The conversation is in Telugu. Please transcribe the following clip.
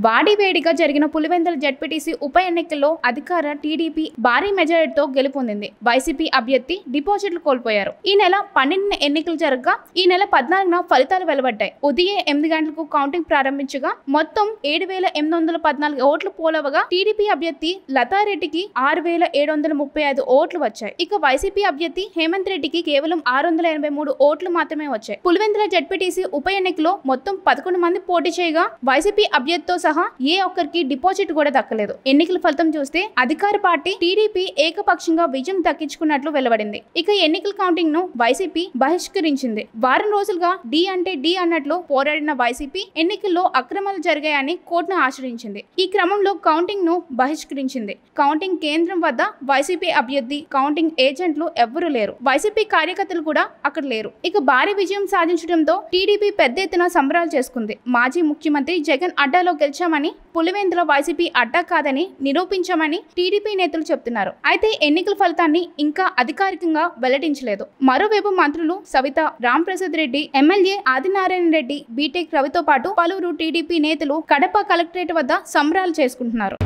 వాడివేడిగా జరిగిన పులివెందుల జెడ్పీటీసీ ఉప ఎన్నికల్లో అధికార టీడీపీ భారీ మెజారిటీతో గెలుపొందింది. వైసీపీ అభ్యర్థి డిపాజిట్లు కోల్పోయారు. ఈ నెల 12న ఎన్నికలు జరగగా ఈ నెల 14న ఫలితాలు వెలువడ్డాయి. ఉదయం 8 గంటలకు కౌంటింగ్ ప్రారంభించగా మొత్తం 7,814 ఓట్లు పోలవగా టీడీపీ అభ్యర్థి లతారెడ్డికి 6,735 ఓట్లు వచ్చాయి. ఇక వైసీపీ అభ్యర్థి హేమంత్ రెడ్డికి కేవలం 683 ఓట్లు మాత్రమే వచ్చాయి. పులివెందుల జెడ్పీటీసీ ఉప ఎన్నికలో మొత్తం 11 మంది పోటీ చేయగా వైసీపీ అభ్యర్థితో సహా ఏ ఒక్కరికి డిపాజిట్ కూడా దక్కలేదు. ఎన్నికల ఫలితం చూస్తే అధికార పార్టీ టీడీపీ ఏకపక్షంగా విజయం దక్కించుకున్నట్లు వెలువడింది. ఇక ఎన్నికల కౌంటింగ్ ను వైసీపీ బహిష్కరించింది. వారం రోజులుగా డి అంటే డి అన్నట్లు పోరాడిన వైసీపీ ఎన్నికల్లో అక్రమాలు జరిగాయని కోర్టును ఆశ్రయించింది. ఈ క్రమంలో కౌంటింగ్ ను బహిష్కరించింది. కౌంటింగ్ కేంద్రం వద్ద వైసీపీ అభ్యర్థి, కౌంటింగ్ ఏజెంట్లు ఎవ్వరూ లేరు. వైసీపీ కార్యకర్తలు కూడా అక్కడ లేరు. ఇక భారీ విజయం సాధించడంతో టీడీపీ పెద్ద ఎత్తున సంబరాలు చేసుకుంది. మాజీ ముఖ్యమంత్రి జగన్ అడ్డాలో గెలిచామని, పులివెందుల వైసీపీ అడ్డా కాదని నిరూపించామని టీడీపీ నేతలు చెప్తున్నారు. అయితే ఎన్నికల ఫలితాన్ని ఇంకా అధికారికంగా వెల్లడించలేదు. మరోవైపు మంత్రులు సవిత, రాంప్రసాద్ రెడ్డి, ఎమ్మెల్యే ఆదినారాయణ రెడ్డి, బీటెక్ రవితో పాటు పలువురు టీడీపీ నేతలు కడప కలెక్టరేట్ వద్ద సంబరాలు చేసుకుంటున్నారు.